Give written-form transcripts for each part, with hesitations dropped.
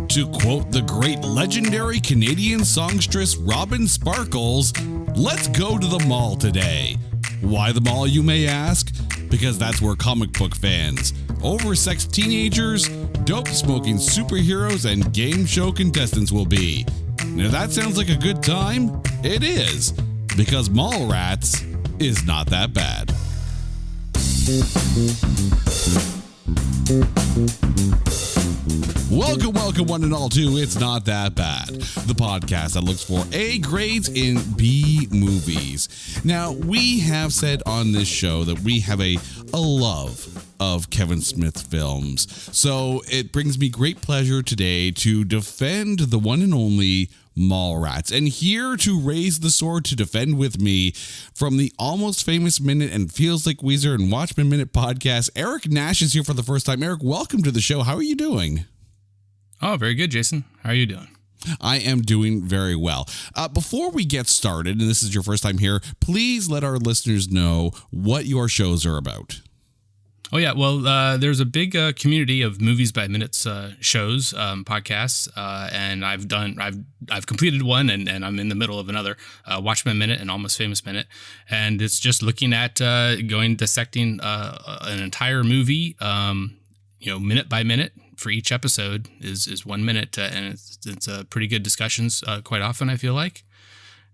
To quote the great legendary Canadian songstress Robin Sparkles, let's go to the mall today. Why the mall, you may ask? Because that's where comic book fans, oversexed teenagers, dope-smoking superheroes, and game show contestants will be. Now that sounds like a good time? It is, because Mallrats is not that bad. Welcome, one and all, to It's Not That Bad, the podcast that looks for A grades in B movies. Now, we have said on this show that we have a love of Kevin Smith films, so it brings me great pleasure today to defend the one and only Mallrats. And here to raise the sword to defend with me from the Almost Famous Minute and Feels Like Weezer and Watchmen Minute podcast, Eric Nash is here for the first time. Eric, welcome to the show. How are you doing? Oh, very good, Jason. How are you doing? I am doing very well. Before we get started, and this is your first time here, please let our listeners know what your shows are about. Oh yeah, well, there's a big community of Movies by Minutes shows, podcasts, and I've completed one, and I'm in the middle of another, Watchmen Minute and Almost Famous Minute, and it's just looking at dissecting an entire movie, minute by minute. For each episode is 1 minute, and it's pretty good discussions quite often, I feel like,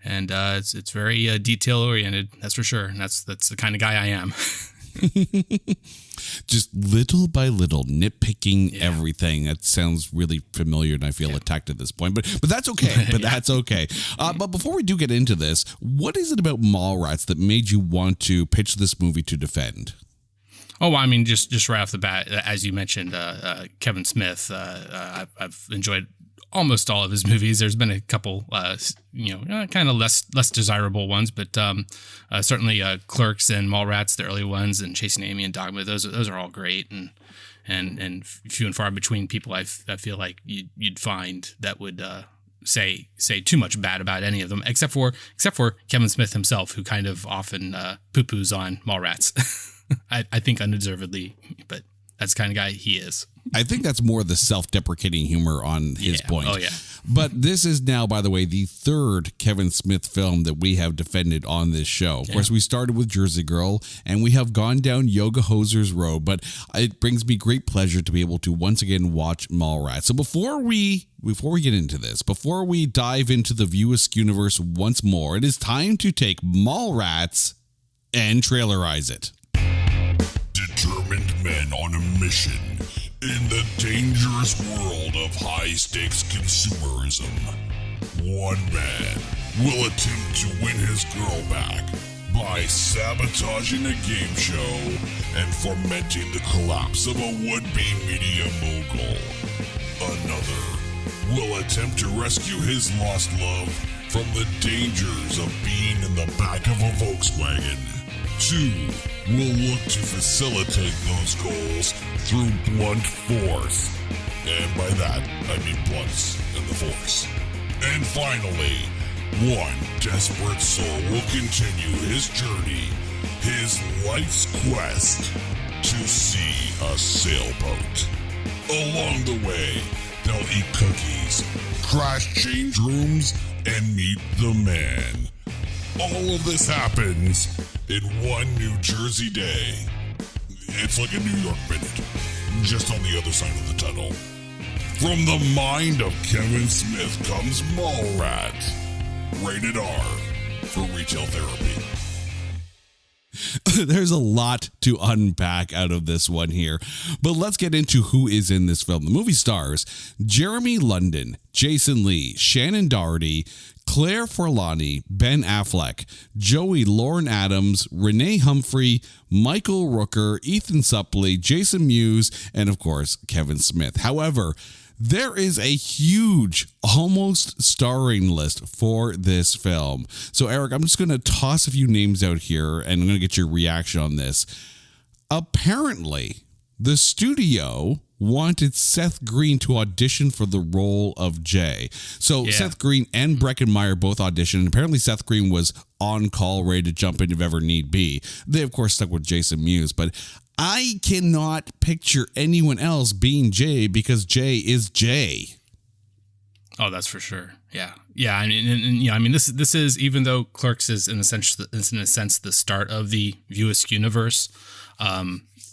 and it's very detail oriented, that's for sure, and that's the kind of guy I am. Just little by little nitpicking everything. That sounds really familiar, and I feel attacked at this point, but that's okay. That's okay. But before we do get into this, what is it about Mallrats that made you want to pitch this movie to defend? Oh, I mean, just right off the bat, as you mentioned, Kevin Smith, I've enjoyed almost all of his movies. There's been a couple, kind of less desirable ones, but certainly Clerks and Mallrats, the early ones, and Chasing Amy and Dogma, those are all great, and few and far between people I feel like you'd find that would say too much bad about any of them, except for Kevin Smith himself, who kind of often poo-poos on Mallrats. I think undeservedly, but that's the kind of guy he is. I think that's more the self-deprecating humor on his point. Oh, yeah. But this is now, by the way, the third Kevin Smith film that we have defended on this show. Of course, we started with Jersey Girl, and we have gone down Yoga Hoser's road, but it brings me great pleasure to be able to once again watch Mallrats. So before we get into this, before we dive into the View Askew universe once more, it is time to take Mallrats and trailerize it. Determined men on a mission in the dangerous world of high-stakes consumerism. One man will attempt to win his girl back by sabotaging a game show and fomenting the collapse of a would-be media mogul. Another will attempt to rescue his lost love from the dangers of being in the back of a Volkswagen. Two will look to facilitate those goals through blunt force. And by that, I mean blunts and the force. And finally, one desperate soul will continue his journey, his life's quest to see a sailboat. Along the way, they'll eat cookies, crash change rooms, and meet the man. All of this happens in one New Jersey day. It's like a New York minute, just on the other side of the tunnel. From the mind of Kevin Smith comes Mallrats. Rated R for retail therapy. There's a lot to unpack out of this one here, but let's get into who is in this film. The movie stars Jeremy London, Jason Lee, Shannon Doherty, Claire Forlani, Ben Affleck, Joey Lauren Adams, Renee Humphrey, Michael Rooker, Ethan Suplee, Jason Mewes, and of course, Kevin Smith. However, there is a huge, almost starring list for this film. So, Eric, I'm just going to toss a few names out here, and I'm going to get your reaction on this. Apparently, the studio wanted Seth Green to audition for the role of Jay. So Seth Green and Breckenmeyer both auditioned, and apparently Seth Green was on call, ready to jump in if ever need be. They, of course, stuck with Jason Mewes, but I cannot picture anyone else being Jay because Jay is Jay. Oh, that's for sure. Yeah, yeah. I mean, and, I mean, this is, even though Clerks is in a sense the start of the View Askew universe.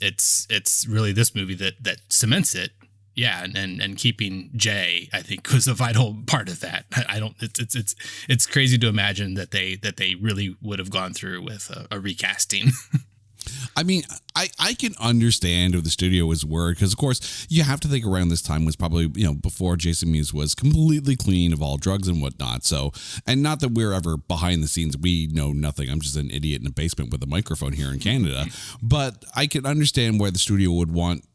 It's really this movie that cements it. Yeah, and keeping Jay, I think, was a vital part of that. I don't. It's crazy to imagine that they really would have gone through with a recasting. I mean, I can understand if the studio was worried, because of course you have to think around this time was probably, before Jason Mewes was completely clean of all drugs and whatnot. So, and not that we're ever behind the scenes, we know nothing. I'm just an idiot in a basement with a microphone here in Canada. But I can understand why the studio would want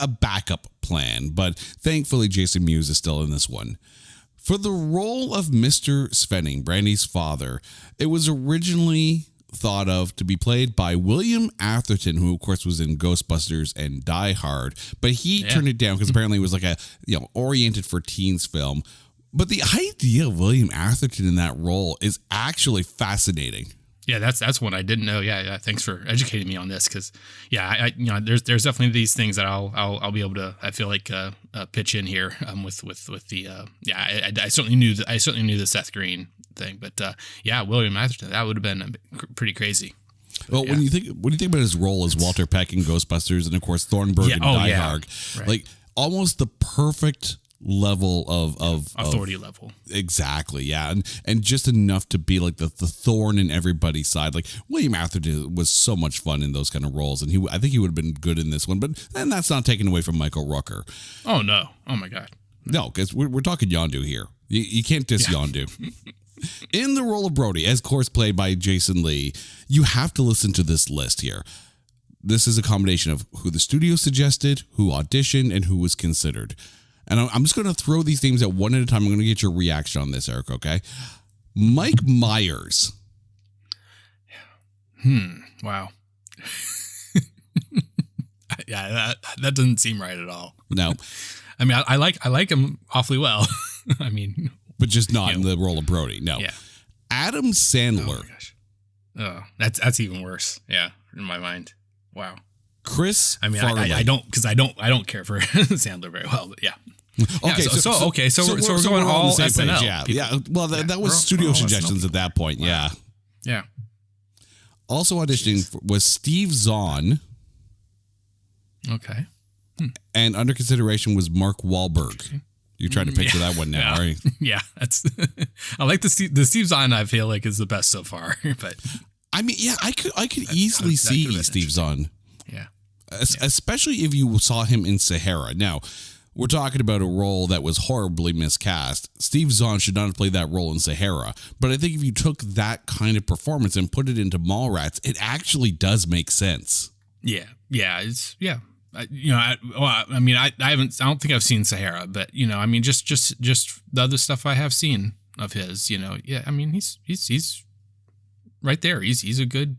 a backup plan. But thankfully, Jason Mewes is still in this one. For the role of Mr. Svenning, Brandy's father, it was originally thought of to be played by William Atherton, who of course was in Ghostbusters and Die Hard, but he turned it down because apparently it was like a oriented for teens film. But the idea of William Atherton in that role is actually fascinating. Yeah, that's one I didn't know. Yeah. Thanks for educating me on this, because I there's definitely these things that I'll be able to, I feel like, pitch in here with the I certainly knew the Seth Green thing, but William Atherton, that would have been pretty crazy. Well, when you think about his role as Walter Peck in Ghostbusters, and of course Thornburg in Die Hard, right. Like almost the perfect level of authority level. Exactly. Yeah. And just enough to be like the thorn in everybody's side. Like William Atherton was so much fun in those kind of roles. And I think he would have been good in this one, but then that's not taken away from Michael Rooker. Oh no. Oh my God. No, because we're talking Yondu here. You can't diss Yondu. In the role of Brody, as of course played by Jason Lee, you have to listen to this list here. This is a combination of who the studio suggested, who auditioned, and who was considered. And I'm just going to throw these names out one at a time. I'm going to get your reaction on this, Eric, okay? Mike Myers. Wow. Yeah, that doesn't seem right at all. No. I mean, I like him awfully well. I mean, but just not in the role of Brody. No. Yeah. Adam Sandler. Oh my gosh. Oh, that's even worse. Yeah, in my mind. Wow. Chris. I mean, Farley. I don't care for Sandler very well, but yeah. Okay, yeah, so we're going all SNL. Page, yeah. Well, that was studio suggestions at that point. Wow. Yeah. Yeah. Also auditioning was Steve Zahn. Okay. And under consideration was Mark Wahlberg. You're trying to picture that one now, are you? Yeah, that's. I like the Steve Zahn. I feel like is the best so far, but I mean, yeah, I could easily see Steve Zahn. Yeah. Especially if you saw him in Sahara. Now, we're talking about a role that was horribly miscast. Steve Zahn should not have played that role in Sahara. But I think if you took that kind of performance and put it into Mallrats, it actually does make sense. Yeah. Yeah. It's I don't think I've seen Sahara, but I mean, just the other stuff I have seen of his. Yeah. I mean, he's right there. He's a good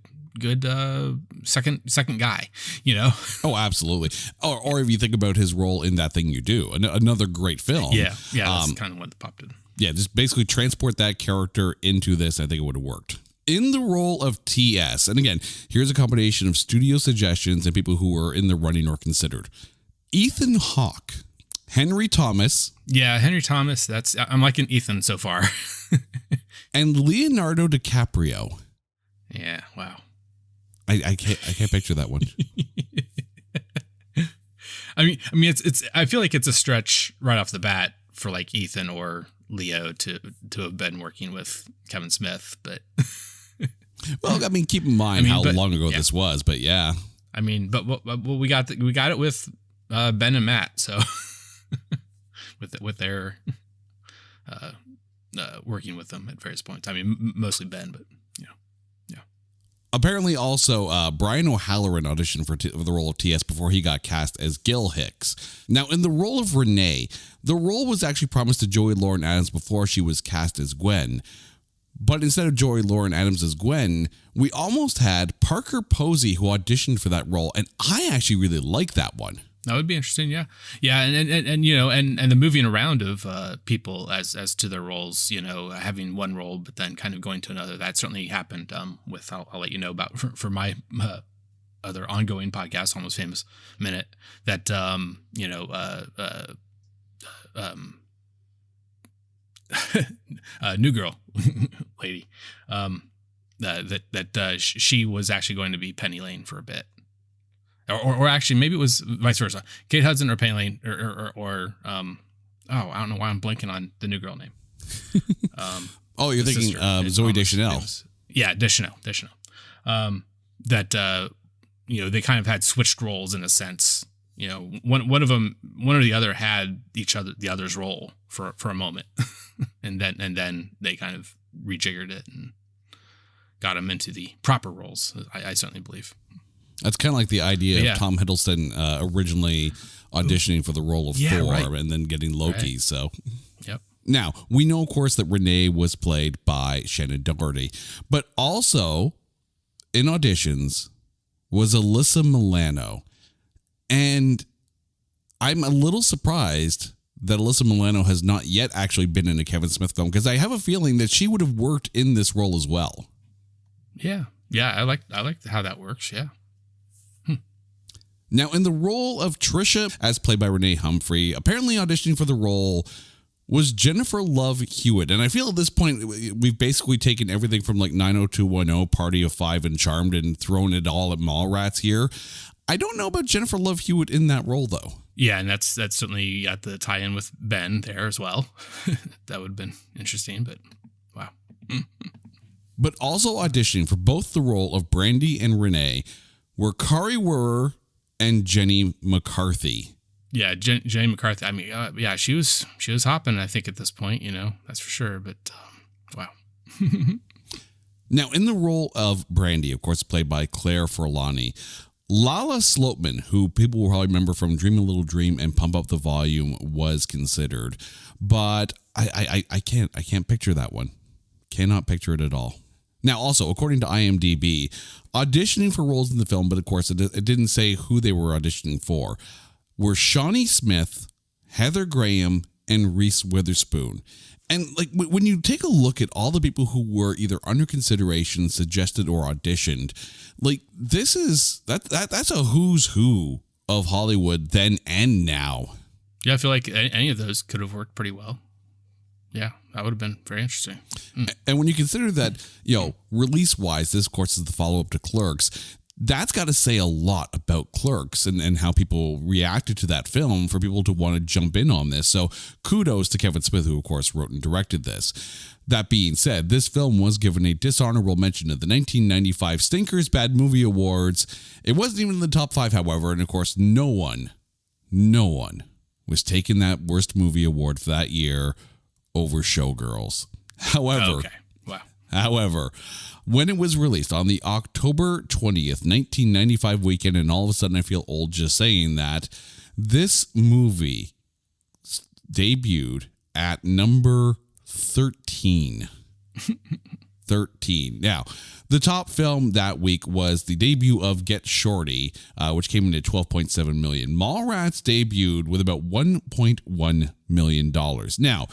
second guy, Oh, absolutely. Or if you think about his role in That Thing You Do, another great film. Yeah, that's kind of what popped in. Yeah, just basically transport that character into this. I think it would have worked. In the role of TS, and again, here's a combination of studio suggestions and people who were in the running or considered. Ethan Hawke, Henry Thomas. Yeah, Henry Thomas. I'm liking Ethan so far. And Leonardo DiCaprio. Yeah, wow. I can't picture that one. I mean, it's. I feel like it's a stretch right off the bat for like Ethan or Leo to have been working with Kevin Smith, but. Well, I mean, keep in mind how long ago this was, but yeah. I mean, but we got it with Ben and Matt, so with their working with them at various points. I mean, mostly Ben, but yeah. Apparently, also Brian O'Halloran auditioned for the role of TS before he got cast as Gil Hicks. Now, in the role of Renee, the role was actually promised to Joey Lauren Adams before she was cast as Gwen. But instead of Joey Lauren Adams as Gwen, we almost had Parker Posey who auditioned for that role, and I actually really like that one. That would be interesting, yeah, and the moving around of people as to their roles, having one role but then kind of going to another. That certainly happened with I'll let you know about for my other ongoing podcast, Almost Famous Minute. That New Girl lady. She was actually going to be Penny Lane for a bit, or actually maybe it was vice versa. Kate Hudson or Penny Lane, or I don't know why I'm blanking on the New Girl name. You're thinking Zooey Deschanel. Yeah, Deschanel. That they kind of had switched roles in a sense. One or the other had the other's role for a moment, and then they kind of rejiggered it and got him into the proper roles. I certainly believe. That's kind of like the idea of Tom Hiddleston originally auditioning for the role of Thor and then getting Loki. Right. So, yep. Now, we know, of course, that Renee was played by Shannon Doherty, but also in auditions was Alyssa Milano. And I'm a little surprised that Alyssa Milano has not yet actually been in a Kevin Smith film, because I have a feeling that she would have worked in this role as well. Yeah. I like how that works. Yeah. Now, in the role of Trisha, as played by Renee Humphrey, apparently auditioning for the role was Jennifer Love Hewitt. And I feel at this point, we've basically taken everything from like 90210, Party of Five, and Charmed and thrown it all at Mallrats here. I don't know about Jennifer Love Hewitt in that role, though. Yeah, and that's certainly got the tie-in with Ben there as well. That would have been interesting, but wow. But also auditioning for both the role of Brandy and Renee were Kari Wuhrer and Jenny McCarthy. Yeah, Jenny McCarthy. I mean, she was hopping, I think, at this point, that's for sure. But wow. Now, in the role of Brandy, of course, played by Claire Forlani, Lala Sloatman, who people will probably remember from Dream a Little Dream and Pump Up the Volume, was considered, but I can't picture that one. Cannot picture it at all. Now, also, according to IMDb, auditioning for roles in the film, but of course it didn't say who they were auditioning for, were Shawnee Smith, Heather Graham, and Reese Witherspoon. And like when you take a look at all the people who were either under consideration, suggested, or auditioned, like that's a who's who of Hollywood then and now. Yeah, I feel like any of those could have worked pretty well. Yeah, that would have been very interesting. And when you consider that, release-wise, this, of course, is the follow-up to Clerks, that's got to say a lot about Clerks and how people reacted to that film for people to want to jump in on this. So kudos to Kevin Smith, who, of course, wrote and directed this. That being said, this film was given a dishonorable mention at the 1995 Stinkers Bad Movie Awards. It wasn't even in the top 5, however, and, of course, no one was taking that worst movie award for that year over Showgirls. However, when it was released on the October 20th, 1995 weekend, and all of a sudden I feel old just saying that, this movie debuted at number 13. 13. Now, the top film that week was the debut of Get Shorty, which came in at $12.7 million. Mallrats debuted with about $1.1 million. Now,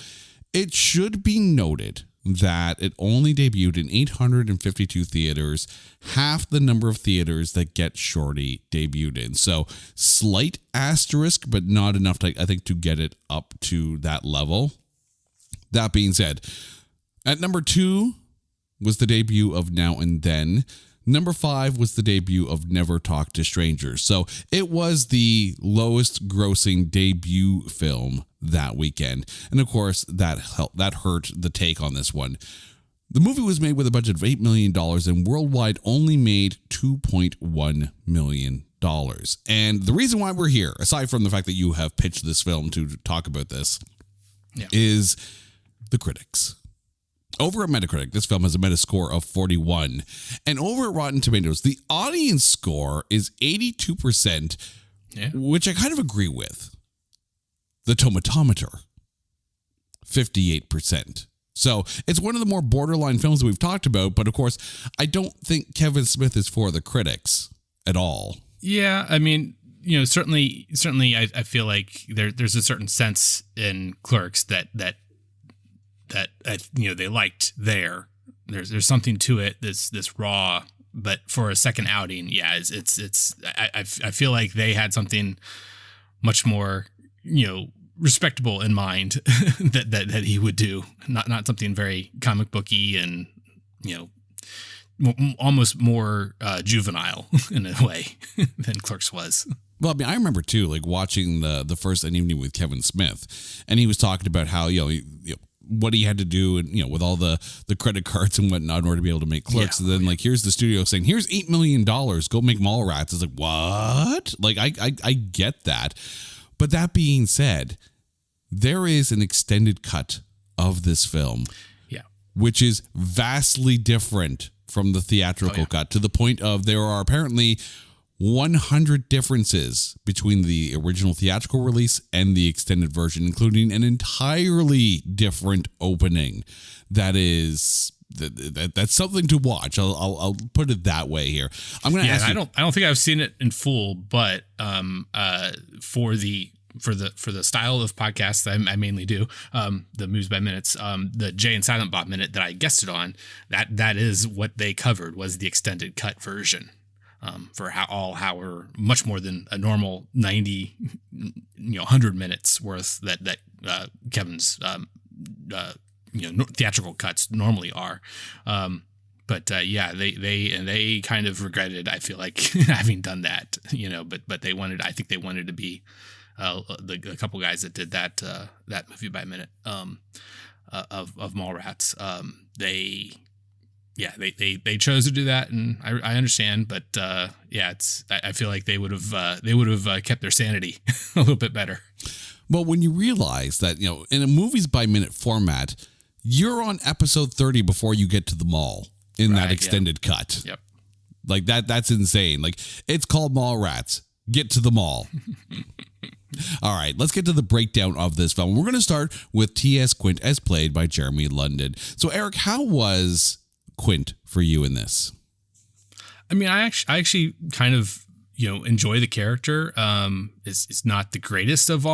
it should be noted that it only debuted in 852 theaters, half the number of theaters that Get Shorty debuted in. So slight asterisk, but not enough, to get it up to that level. That being said, at number 2 was the debut of Now and Then. Number 5 was the debut of Never Talk to Strangers. So it was the lowest grossing debut film that weekend. And of course, that hurt the take on this one. The movie was made with a budget of $8 million and worldwide only made $2.1 million. And the reason why we're here, aside from the fact that you have pitched this film to talk about this, is the critics. Over at Metacritic, this film has a Metascore of 41. And over at Rotten Tomatoes, the audience score is 82%, which I kind of agree with. The Tomatometer, 58%. So it's one of the more borderline films that we've talked about. But of course, I don't think Kevin Smith is for the critics at all. Yeah, I mean, certainly, I feel like there's a certain sense in Clerks that they liked there. There's something to it. This raw, but for a second outing, I feel like they had something much more respectable in mind that he would do, not something very comic booky and almost more juvenile in a way than Clerks was. Well, I mean, I remember too, like watching the first An Evening with Kevin Smith, and he was talking about how what he had to do, and with all the credit cards and whatnot in order to be able to make Clerks. And then here's the studio saying, "Here's $8 million, go make Mallrats." It's like, what? Like I get that, but that being said, there is an extended cut of this film, which is vastly different from the theatrical cut, to the point of there are apparently 100 differences between the original theatrical release and the extended version, including an entirely different opening. That's something to watch. I'll put it that way here. I'm going to ask you. I don't think I've seen it in full, but for the style of podcasts that I mainly do, the Moves by Minutes, the Jay and Silent Bob Minute that I guested on, that is what they covered, was the extended cut version. For hour, much more than a normal 90, 100 minutes worth that Kevin's theatrical cuts normally are. But they kind of regretted, I feel like, having done that, but they wanted, I think they wanted to be the couple guys that did that movie by minute of Mallrats. They chose to do that, and I understand, but I feel like they would have kept their sanity a little bit better. Well, when you realize that in a movies by minute format, you're on episode 30 before you get to the mall in that extended cut. Yep. Like that's insane. Like, it's called Mallrats. Get to the mall. All right, let's get to the breakdown of this film. We're going to start with T.S. Quint as played by Jeremy London. So, Eric, how was Quint for you in this? I mean, I actually kind of enjoy the character. It's not the greatest of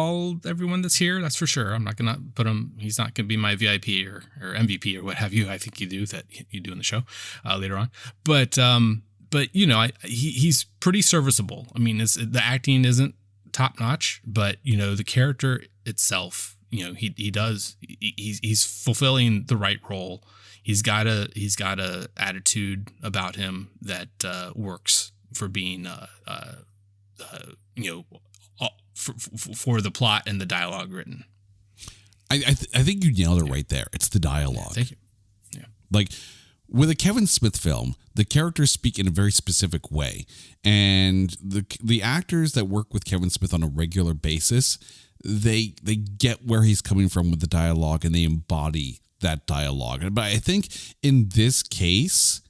everyone that's here, that's for sure. I'm not gonna put him. He's not gonna be my VIP or MVP or what have you. I think you do in the show later on. But he's pretty serviceable. I mean, the acting isn't top notch, but the character itself, he's fulfilling the right role. He's got a attitude about him that works for being for the plot and the dialogue written. I think you nailed it right there. It's the dialogue. Yeah, thank you. Yeah. Like, with a Kevin Smith film, the characters speak in a very specific way, and the actors that work with Kevin Smith on a regular basis, they get where he's coming from with the dialogue, and they embody that dialogue. But I think in this case,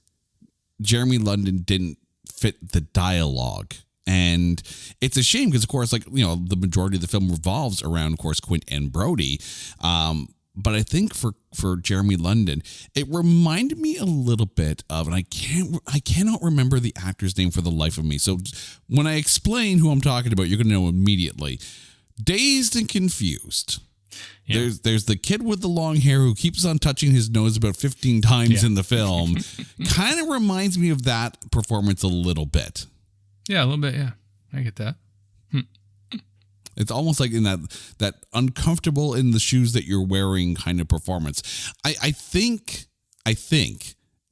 Jeremy London didn't fit the dialogue. And it's a shame because, of course, the majority of the film revolves around, of course, Quint and Brody. But I think for Jeremy London, it reminded me a little bit of, and I cannot remember the actor's name for the life of me. So when I explain who I'm talking about, you're going to know immediately. Dazed and Confused. Yeah. There's the kid with the long hair who keeps on touching his nose about 15 times in the film. Kind of reminds me of that performance a little bit. Yeah, a little bit. Yeah, I get that. It's almost like in that uncomfortable in the shoes that you're wearing kind of performance. I think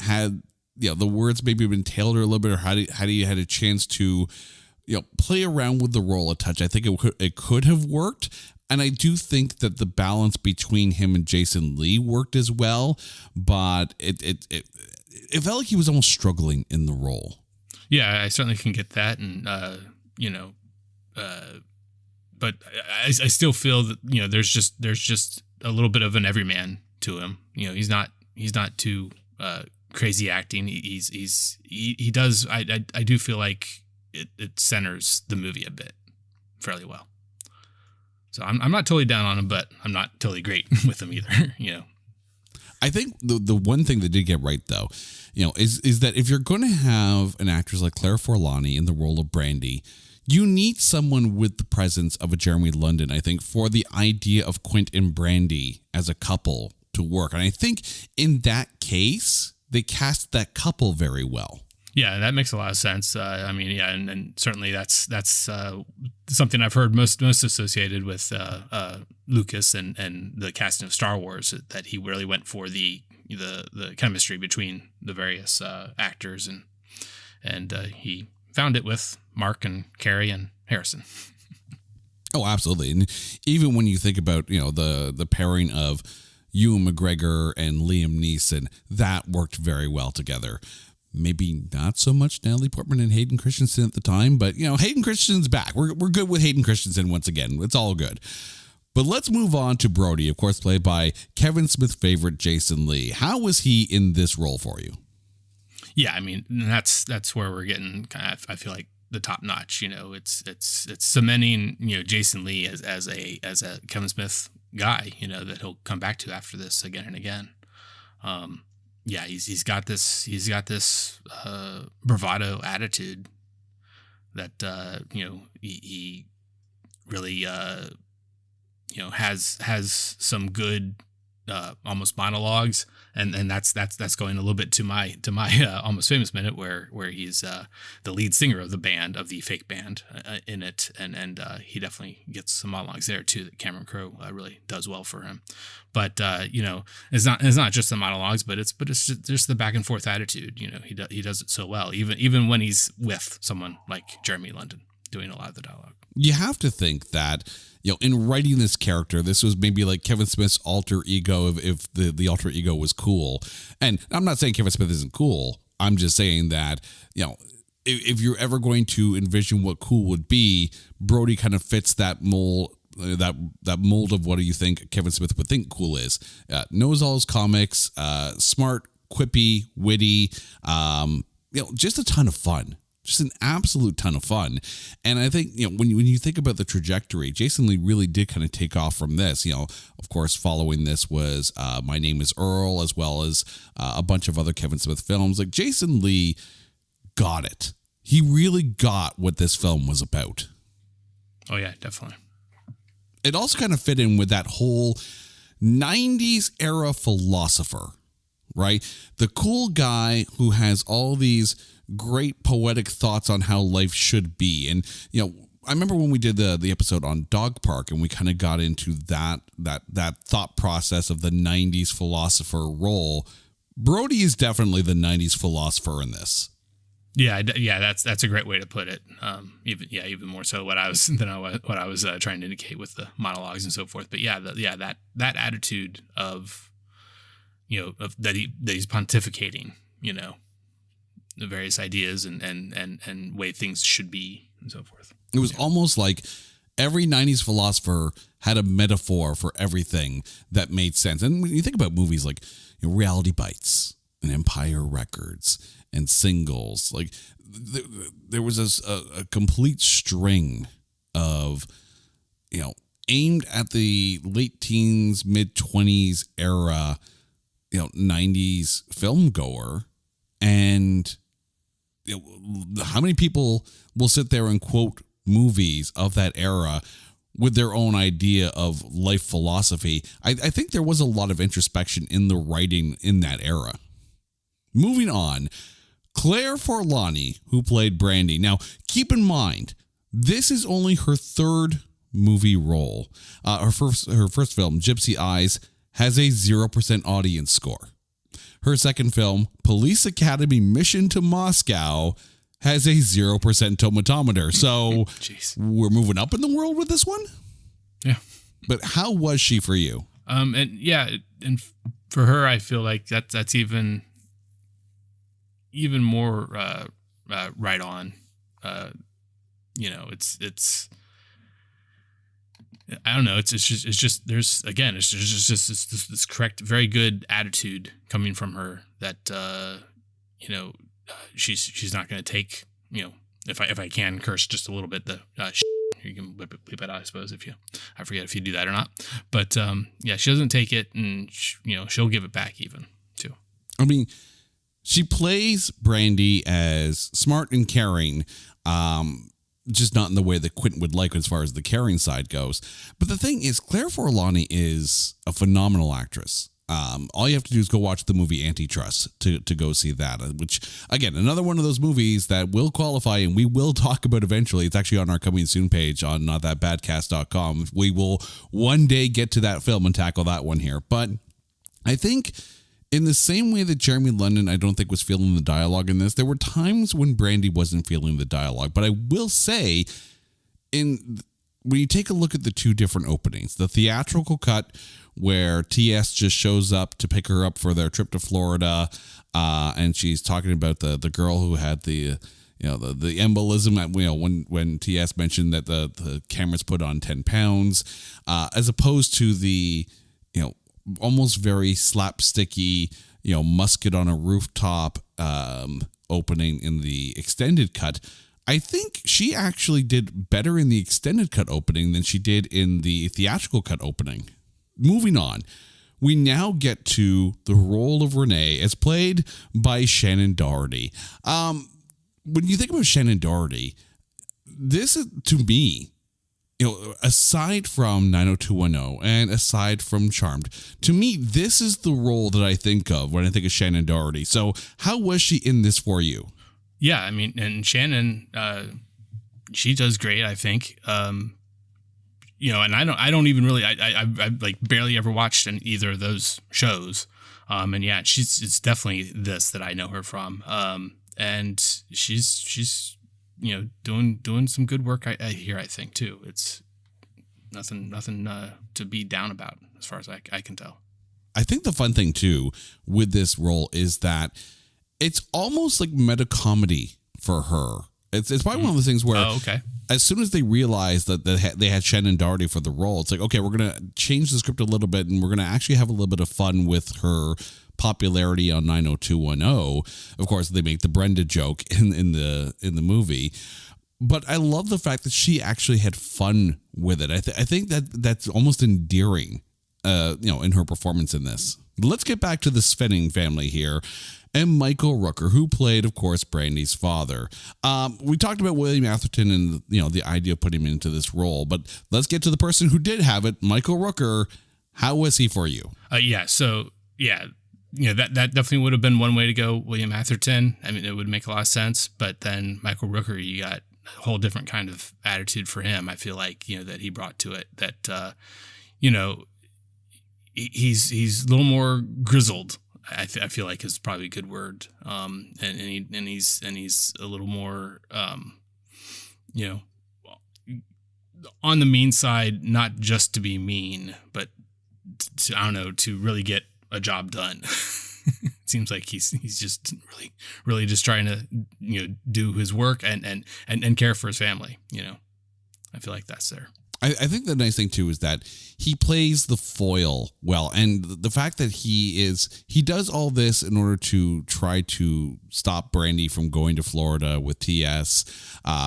had the words maybe been tailored a little bit, or had he had a chance to play around with the role a touch, I think it could have worked. And I do think that the balance between him and Jason Lee worked as well, but it felt like he was almost struggling in the role. Yeah, I certainly can get that, and but I still feel that there's just a little bit of an everyman to him. He's not too crazy acting. He does. I do feel like it centers the movie a bit fairly well. So I'm not totally down on him, but I'm not totally great with him either. I think the one thing they did get right, though, is that if you're going to have an actress like Claire Forlani in the role of Brandy, you need someone with the presence of a Jeremy London, I think, for the idea of Quint and Brandy as a couple to work. And I think in that case, they cast that couple very well. Yeah, that makes a lot of sense. I mean, yeah, and certainly that's something I've heard most associated with Lucas and the casting of Star Wars, that he really went for the chemistry between the various actors, and he found it with Mark and Carrie and Harrison. Oh, absolutely. And even when you think about, the pairing of Ewan McGregor and Liam Neeson, that worked very well together. Maybe not so much Natalie Portman and Hayden Christensen at the time, but Hayden Christensen's back. We're good with Hayden Christensen once again. It's all good. But let's move on to Brody, of course, played by Kevin Smith's favorite Jason Lee. How was he in this role for you? Yeah, I mean, that's where we're getting kind of, I feel like, the top notch. It's cementing Jason Lee as a Kevin Smith guy, that he'll come back to after this again and again. Yeah, he's got this bravado attitude that he really has some good almost monologues, and that's going a little bit to my Almost Famous minute where he's the lead singer of the fake band in it, and he definitely gets some monologues there too that Cameron Crowe really does well for him. But it's not just the monologues, but it's just the back and forth attitude. He does it so well, even when he's with someone like Jeremy London doing a lot of the dialogue. You have to think that, in writing this character, this was maybe like Kevin Smith's alter ego, if the alter ego was cool. And I'm not saying Kevin Smith isn't cool. I'm just saying that, if you're ever going to envision what cool would be, Brody kind of fits that mold. That mold of what do you think Kevin Smith would think cool is. Knows all his comics, smart, quippy, witty, just a ton of fun. Just an absolute ton of fun. And I think, when you think about the trajectory, Jason Lee really did kind of take off from this. Of course, following this was My Name is Earl, as well as a bunch of other Kevin Smith films. Like, Jason Lee got it. He really got what this film was about. Oh, yeah, definitely. It also kind of fit in with that whole 90s era philosopher, right? The cool guy who has all these great poetic thoughts on how life should be. And, I remember when we did the episode on Dog Park, and we kind of got into that thought process of the 90s philosopher role. Brody is definitely the 90s philosopher in this. Yeah, that's a great way to put it. Even more so what I was trying to indicate with the monologues and so forth. But that attitude of that he's pontificating, the various ideas and way things should be and so forth. It was almost like every 90s philosopher had a metaphor for everything that made sense. And when you think about movies like Reality Bites and Empire Records and Singles, like there was a complete string of, aimed at the late teens, mid 20s era, 90s film goer. And how many people will sit there and quote movies of that era with their own idea of life philosophy? I think there was a lot of introspection in the writing in that era. Moving on, Claire Forlani, who played Brandy. Now, keep in mind, this is only her third movie role. Her first film, Gypsy Eyes, has a 0% audience score. Her second film, Police Academy Mission to Moscow, has a 0% tomatometer. So we're moving up in the world with this one? Yeah. But how was she for you? And for her, I feel like that's even more right on. It's I don't know. It's just there's just this correct, very good attitude coming from her that she's not going to take, if I can curse just a little bit, the you can bleep it out, I suppose, I forget if you do that or not, but she doesn't take it, and she'll give it back even too. I mean, she plays Brandy as smart and caring, just not in the way that Quentin would like as far as the caring side goes. But the thing is, Claire Forlani is a phenomenal actress. All you have to do is go watch the movie Antitrust to go see that, which, again, another one of those movies that will qualify and we will talk about eventually. It's actually on our Coming Soon page on notthatbadcast.com. We will one day get to that film and tackle that one here. But I think in the same way that Jeremy London, I don't think, was feeling the dialogue in this, there were times when Brandy wasn't feeling the dialogue. But I will say, when you take a look at the two different openings, the theatrical cut where TS just shows up to pick her up for their trip to Florida, and she's talking about the girl who had the embolism, when TS mentioned that the cameras put on 10 pounds, as opposed to the, almost very slapsticky, musket on a rooftop opening in the extended cut. I think she actually did better in the extended cut opening than she did in the theatrical cut opening. Moving on, we now get to the role of Renee as played by Shannon Doherty. When you think about Shannon Doherty, this is, to me, aside from 90210 and aside from Charmed, to me, this is the role that I think of when I think of Shannon Doherty. So how was she in this for you? Yeah, I mean, and Shannon, she does great, I think. And I don't even really, I like barely ever watched either of those shows. And yeah, it's definitely this that I know her from. And she's doing some good work I hear, I think too. It's nothing to be down about as far as I can tell. I think the fun thing too with this role is that it's almost like meta comedy for her. It's probably one of those things where as soon as they realized that they had Shannon Doherty for the role, it's like, okay, we're going to change the script a little bit and we're going to actually have a little bit of fun with her popularity on 90210. Of course, they make the Brenda joke in the movie. But I love the fact that she actually had fun with it. I think that's almost endearing, in her performance in this. Let's get back to the Svenning family here. And Michael Rooker, who played, of course, Brandy's father. We talked about William Atherton and the idea of putting him into this role, but let's get to the person who did have it, Michael Rooker. How was he for you? That definitely would have been one way to go, William Atherton. I mean, it would make a lot of sense, but then Michael Rooker, you got a whole different kind of attitude for him. I feel like that he brought to it that he's a little more grizzled. I feel like is probably a good word. And he's a little more, on the mean side, not just to be mean, but to really get a job done. It seems like he's just really just trying to, do his work and care for his family. I feel like that's there. I think the nice thing too is that he plays the foil well, and the fact that he does all this in order to try to stop Brandy from going to Florida with TS.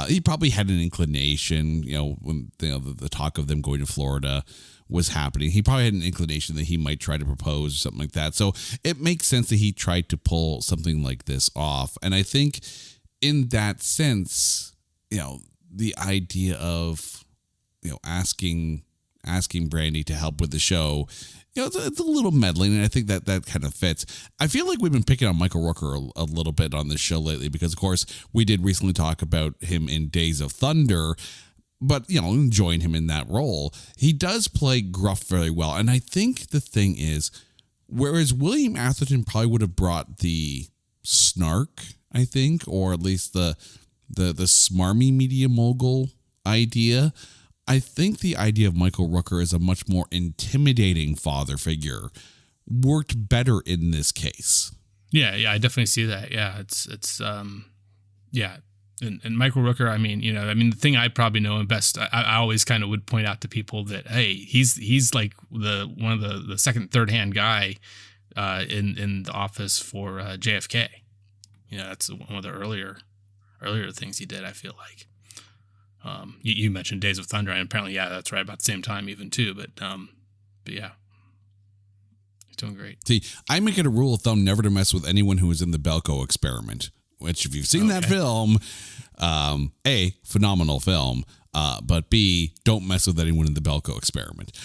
He probably had an inclination, when the talk of them going to Florida was happening. He probably had an inclination that he might try to propose or something like that. So it makes sense that he tried to pull something like this off, and I think in that sense, the idea of asking Brandy to help with the show, it's a little meddling, and I think that kind of fits. I feel like we've been picking on Michael Rooker a little bit on this show lately because, of course, we did recently talk about him in Days of Thunder, but, enjoying him in that role. He does play gruff very well, and I think the thing is, whereas William Atherton probably would have brought the snark, I think, or at least the smarmy media mogul idea, I think the idea of Michael Rooker as a much more intimidating father figure worked better in this case. Yeah, I definitely see that. Yeah, it's And Michael Rooker, the thing I probably know him best, I always kind of would point out to people that, hey, he's like one of the second, third hand guy in the office for JFK. That's one of the earlier things he did, I feel like. You mentioned Days of Thunder, and apparently, that's right about the same time even too. But yeah, he's doing great. See, I make it a rule of thumb never to mess with anyone who was in the Belko Experiment. Which, if you've seen that film, A, phenomenal film, but B, don't mess with anyone in the Belko Experiment.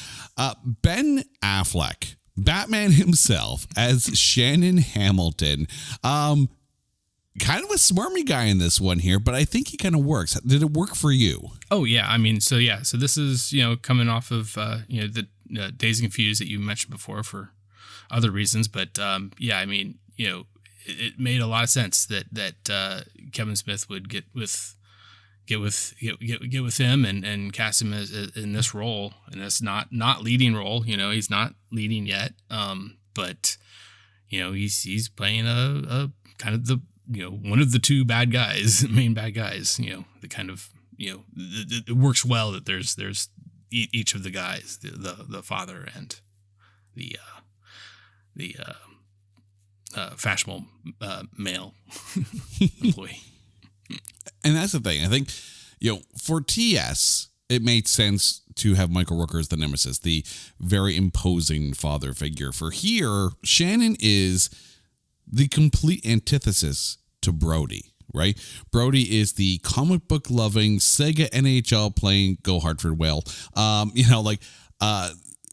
Ben Affleck Batman himself as Shannon Hamilton. Kind of a smarmy guy in this one here, but I think he kind of works. Did it work for you? Oh yeah, I mean, so this is coming off of the Dazed and Confused that you mentioned before for other reasons, but I mean, it made a lot of sense that Kevin Smith would get with him and cast him as in this role, and it's not leading role. He's not leading yet, but he's playing a kind of the one of the two bad guys, main bad guys. The kind of it works well that there's each of the guys, the father and the fashionable male employee. And that's the thing. I think, for TS, it made sense to have Michael Rooker as the nemesis, the very imposing father figure. For here, Shannon is the complete antithesis to Brody, right? Brody is the comic book loving Sega NHL playing Go Hartford Whale.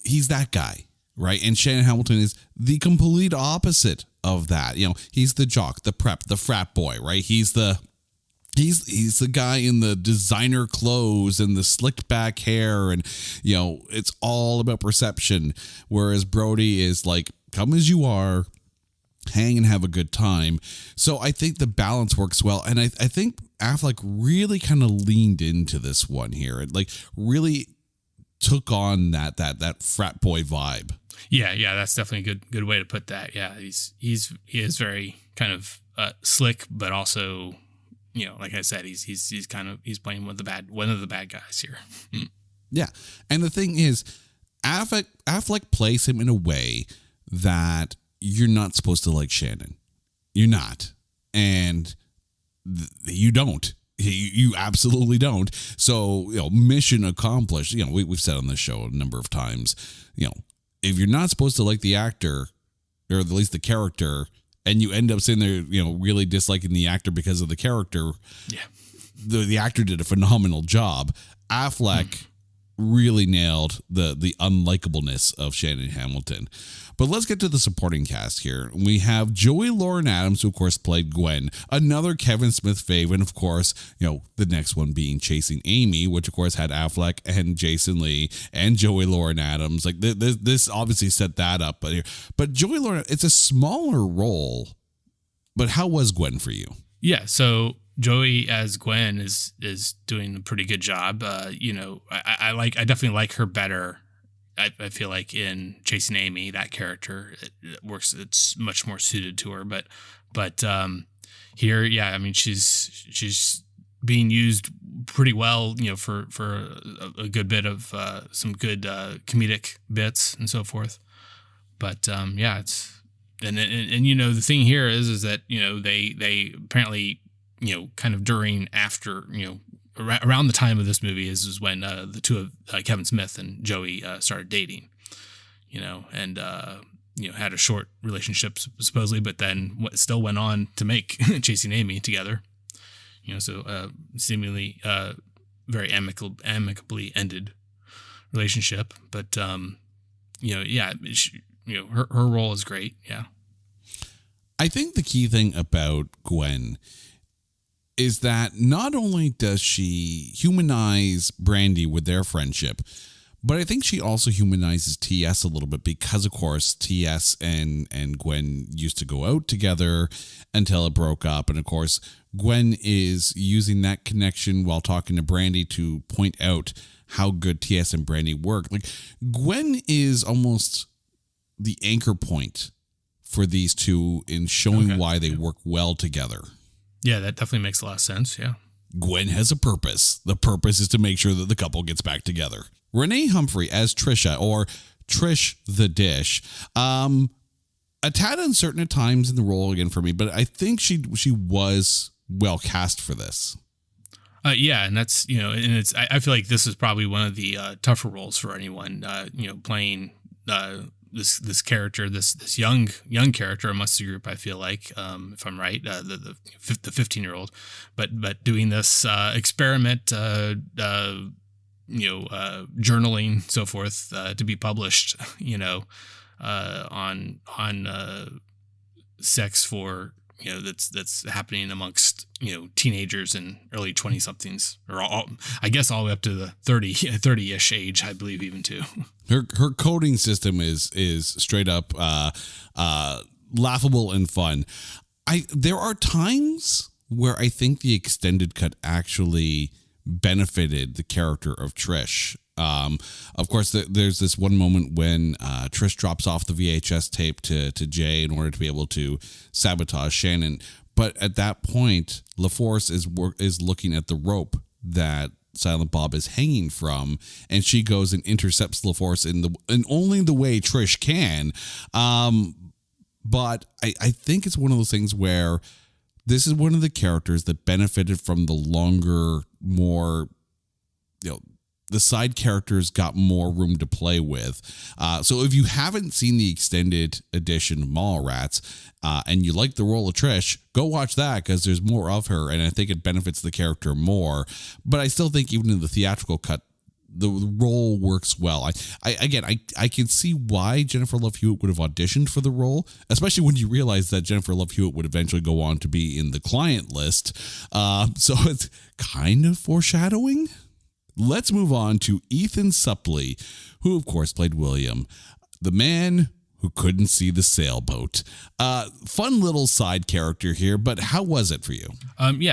He's that guy, right? And Shannon Hamilton is the complete opposite of that. He's the jock, the prep, the frat boy, right? He's the guy in the designer clothes and the slicked back hair, and it's all about perception. Whereas Brody is like, come as you are, hang and have a good time. So I think the balance works well, and I think Affleck really kind of leaned into this one here. It really took on that frat boy vibe. Yeah, that's definitely a good way to put that. Yeah, he is very kind of slick, but also, like I said, he's playing one of the bad guys here. Yeah, and the thing is, Affleck plays him in a way that you're not supposed to like Shannon. You're not, and you don't. You absolutely don't. So mission accomplished. We've said on this show a number of times. If you're not supposed to like the actor, or at least the character, and you end up sitting there, really disliking the actor because of the character. Yeah. The actor did a phenomenal job. Affleck really nailed the unlikableness of Shannon Hamilton. But let's get to the supporting cast here. We have Joey Lauren Adams, who of course played Gwen, another Kevin Smith fave, and of course, the next one being Chasing Amy, which of course had Affleck and Jason Lee and Joey Lauren Adams. Like this obviously set that up, but Joey Lauren, it's a smaller role. But how was Gwen for you? Yeah, so Joey as Gwen is doing a pretty good job. I definitely like her better. I feel like in Chasing Amy, that character it works. It's much more suited to her. But here, I mean, she's being used pretty well. For a good bit of some good comedic bits and so forth. But it's and the thing here is that they apparently kind of after around the time of this movie is when the two of Kevin Smith and Joey started dating, and had a short relationship supposedly, but then still went on to make Chasing Amy together, so seemingly very amicably ended relationship, but her role is great. Yeah, I think the key thing about Gwen is that not only does she humanize Brandy with their friendship, but I think she also humanizes TS a little bit because, of course, TS and Gwen used to go out together until it broke up. And, of course, Gwen is using that connection while talking to Brandy to point out how good TS and Brandy work. Like, Gwen is almost the anchor point for these two in showing why they work well together. Yeah, that definitely makes a lot of sense, yeah. Gwen has a purpose. The purpose is to make sure that the couple gets back together. Renee Humphrey as Trisha, or Trish the Dish. A tad uncertain at times in the role again for me, but I think she was well cast for this. And that's, and it's, I feel like this is probably one of the tougher roles for anyone, playing this character, this young character amongst the group. I feel like, if I'm right, the 15-year-old, but doing this experiment, journaling, so forth, to be published, on sex for, that's happening amongst, teenagers and early 20 somethings, or I guess all the way up to the 30-ish age, I believe, even too. Her coding system is straight up laughable and fun. There are times where I think the extended cut actually benefited the character of Trish. Of course, there's this one moment when Trish drops off the VHS tape to Jay in order to be able to sabotage Shannon. But at that point, LaForce is looking at the rope that Silent Bob is hanging from, and she goes and intercepts LaForce in only the way Trish can. But I think it's one of those things where this is one of the characters that benefited from the longer, more, the side characters got more room to play with. So if you haven't seen the extended edition of Mallrats and you like the role of Trish, go watch that because there's more of her, and I think it benefits the character more. But I still think even in the theatrical cut, the role works well. I can see why Jennifer Love Hewitt would have auditioned for the role, especially when you realize that Jennifer Love Hewitt would eventually go on to be in the client list. So it's kind of foreshadowing. Let's move on to Ethan Suplee, who of course played William, the man who couldn't see the sailboat. Fun little side character here, but how was it for you?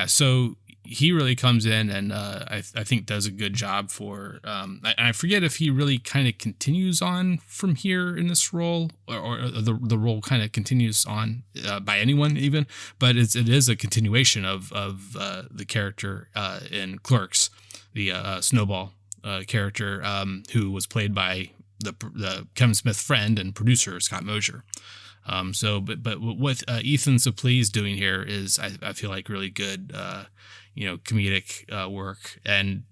So he really comes in and I think does a good job for. I forget if he really kind of continues on from here in this role, or the role kind of continues on by anyone even, but it is a continuation of the character in Clerks, the Snowball character, who was played by the Kevin Smith friend and producer Scott Mosier. But what Ethan Suplee is doing here is I feel like really good, comedic work, and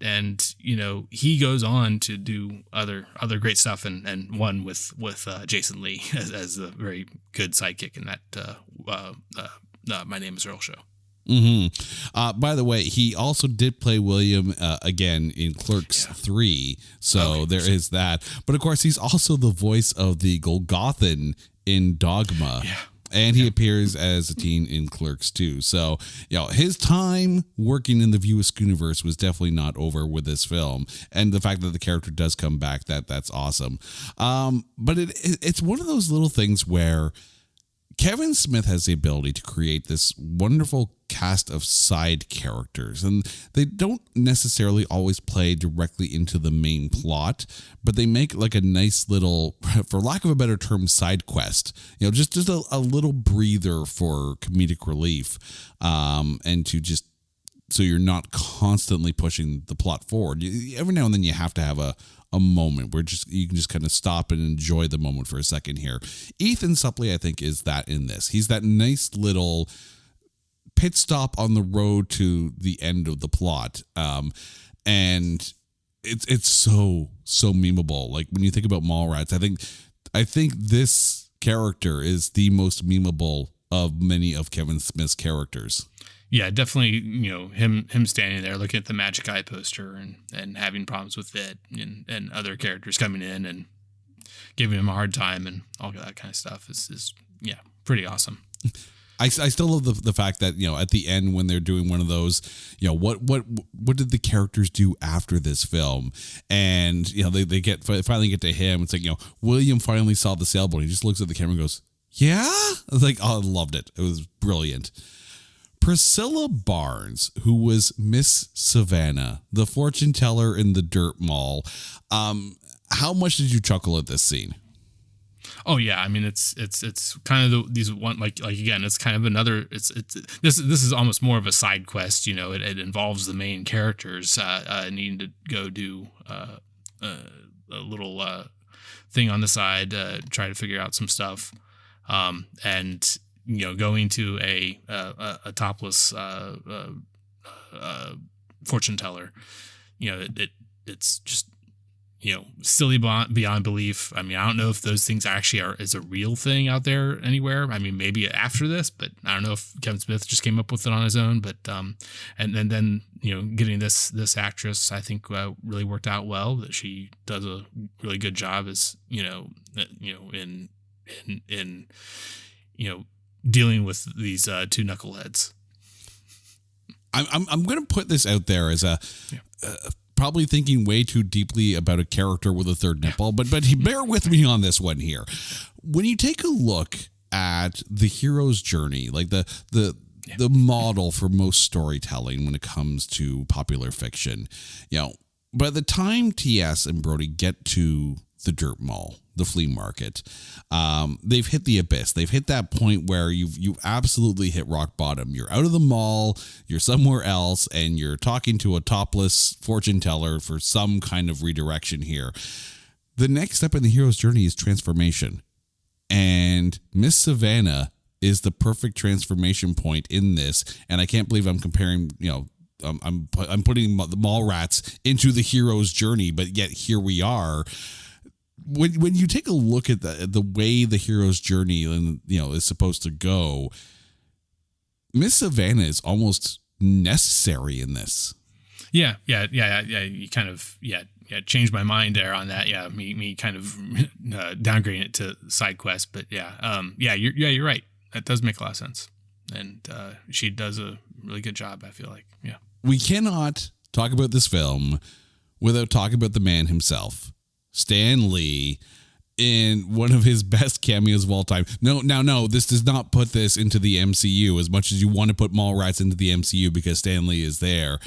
he goes on to do other great stuff, and one with Jason Lee as a very good sidekick in that My Name Is Earl show. Mm-hmm. By the way, he also did play William again in Clerks 3, so there is that. But of course, he's also the voice of the Golgothan in Dogma. Yeah. And he appears as a teen in Clerks 2. So, his time working in the View Askew-universe was definitely not over with this film. And the fact that the character does come back, that's awesome. But it's one of those little things where Kevin Smith has the ability to create this wonderful cast of side characters, and they don't necessarily always play directly into the main plot, but they make like a nice little, for lack of a better term, side quest. Just a little breather for comedic relief, and to just so you're not constantly pushing the plot forward. Every now and then you have to have a moment where you can just kind of stop and enjoy the moment for a second here. Ethan Suplee, I think, is that in this. He's that nice little pit stop on the road to the end of the plot. And it's so memeable. Like when you think about Mallrats, I think this character is the most memeable of many of Kevin Smith's characters. Yeah, definitely, him standing there looking at the Magic Eye poster and having problems with it, and other characters coming in and giving him a hard time and all that kind of stuff is pretty awesome. I still love the fact that, at the end when they're doing one of those, what did the characters do after this film? And, they finally get to him. It's like, William finally saw the sailboat. He just looks at the camera and goes, yeah? I was like, oh, I loved it. It was brilliant. Priscilla Barnes, who was Miss Savannah, the fortune teller in the dirt mall. How much did you chuckle at this scene? Oh yeah, I mean it's kind of these one like again, it's kind of another this is almost more of a side quest. It involves the main characters needing to go do a little thing on the side, try to figure out some stuff, and going to a topless fortune teller. It's just silly beyond belief. I mean, I don't know if those things actually is a real thing out there anywhere. I mean, maybe after this, but I don't know if Kevin Smith just came up with it on his own. But and then getting this actress, I think really worked out well. That she does a really good job as in dealing with these two knuckleheads. I'm going to put this out there as probably thinking way too deeply about a character with a third nipple, but bear with me on this one here. When you take a look at the hero's journey, like the model for most storytelling when it comes to popular fiction, by the time TS and Brody get to the dirt mall, the flea market, they've hit the abyss. They've hit that point where you've absolutely hit rock bottom. You're out of the mall, you're somewhere else, and you're talking to a topless fortune teller for some kind of redirection here. The next step in the hero's journey is transformation. And Miss Savannah is the perfect transformation point in this. And I can't believe I'm comparing, I'm putting the Mallrats into the hero's journey, but yet here we are. When you take a look at the way the hero's journey is supposed to go, Miss Savannah is almost necessary in this. Yeah. You kind of changed my mind there on that. Yeah, me kind of downgrading it to side quest, but you're right. That does make a lot of sense, and she does a really good job. I feel like we cannot talk about this film without talking about the man himself. Stan Lee, in one of his best cameos of all time. No, this does not put this into the MCU as much as you want to put Mallrats into the MCU because Stan Lee is there.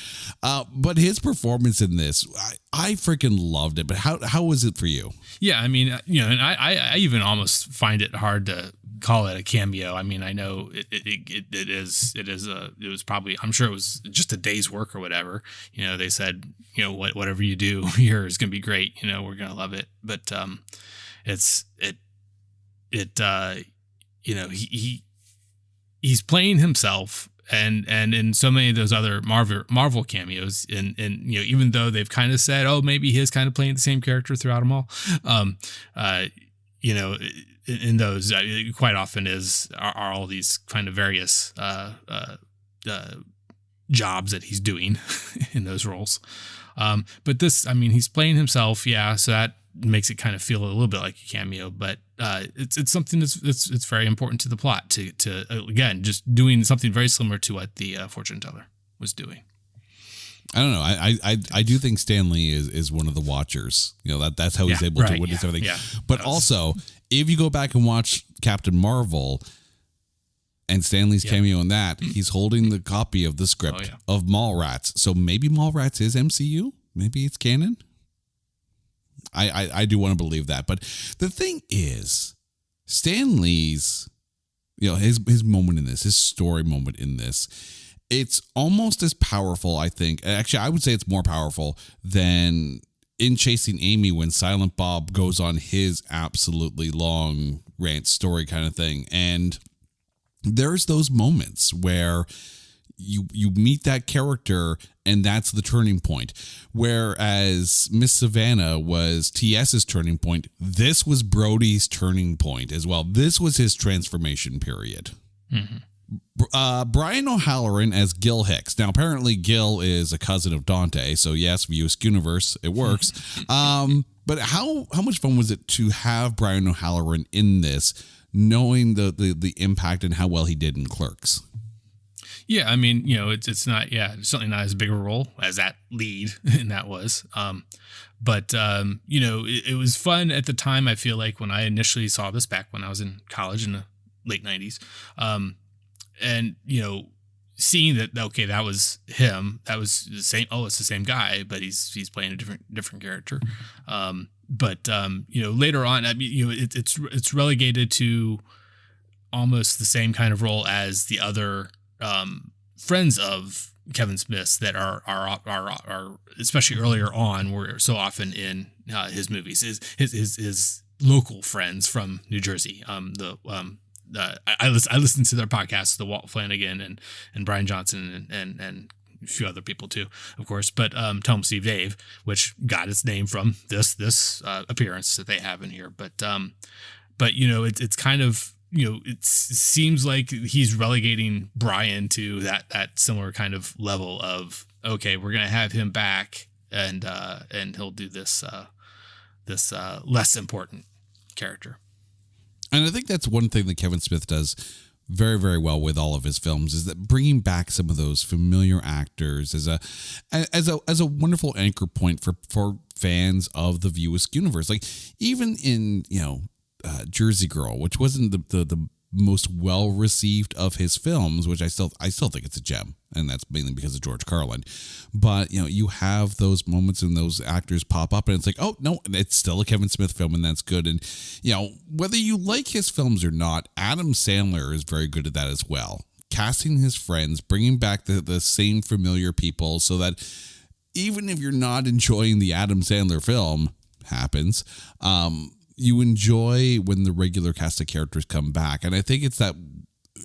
But his performance in this, I freaking loved it. But how was it for you? Yeah, I mean, and I even almost find it hard to call it a cameo. I mean, I know it was probably, I'm sure it was just a day's work or whatever. They said, whatever you do here is going to be great. We're going to love it. But he's playing himself. And in so many of those other Marvel cameos, and even though they've kind of said, oh, maybe he is kind of playing the same character throughout them all, in those quite often are all these kind of various jobs that he's doing in those roles. But this, I mean, he's playing himself, so that makes it kind of feel a little bit like a cameo, but it's something that's very important to the plot to again, just doing something very similar to what the fortune teller was doing. I don't know. I do think Stan Lee is one of the watchers. That's how he's able to witness everything. Yeah, but also, if you go back and watch Captain Marvel and Stan Lee's cameo in that, he's holding the copy of the script of Mallrats. So maybe Mallrats is MCU. Maybe it's canon. I do want to believe that. But the thing is, Stan Lee's, his moment in this, his story moment in this, it's almost as powerful, I think. Actually, I would say it's more powerful than in Chasing Amy when Silent Bob goes on his absolutely long rant story kind of thing. And there's those moments where you meet that character and that's the turning point. Whereas Miss Savannah was TS's turning point, this was Brody's turning point as well. This was his transformation period. Mm-hmm. Brian O'Halloran as Gil Hicks. Now, apparently Gil is a cousin of Dante, so yes, Views Universe, it works. But how much fun was it to have Brian O'Halloran in this, knowing the impact and how well he did in Clerks? Yeah, I mean, it's not, certainly not as big a role as that lead, and that was. But it was fun at the time, I feel like, when I initially saw this back when I was in college in the late 90s. And, seeing that, okay, that was him, that was the same, it's the same guy, but he's playing a different character. But later on, I mean, it's relegated to almost the same kind of role as the other friends of Kevin Smith that are especially earlier on, were so often in his movies. His local friends from New Jersey. I listened to their podcasts, the Walt Flanagan and Brian Johnson and a few other people too, of course. But Tom Steve Dave, which got its name from this appearance that they have in here. But it's kind of, it seems like he's relegating Brian to that similar kind of level of, okay, we're gonna have him back, and he'll do this less important character. And I think that's one thing that Kevin Smith does very, very well with all of his films, is that bringing back some of those familiar actors as a wonderful anchor point for fans of the View Askew universe. Like even in Jersey Girl, which wasn't the most well received of his films, which I still think it's a gem, and that's mainly because of George Carlin. But you have those moments and those actors pop up, and it's like, oh no, it's still a Kevin Smith film, and that's good. And whether you like his films or not, Adam Sandler is very good at that as well, casting his friends, bringing back the same familiar people, so that even if you're not enjoying the Adam Sandler film, happens, you enjoy when the regular cast of characters come back. And I think it's that,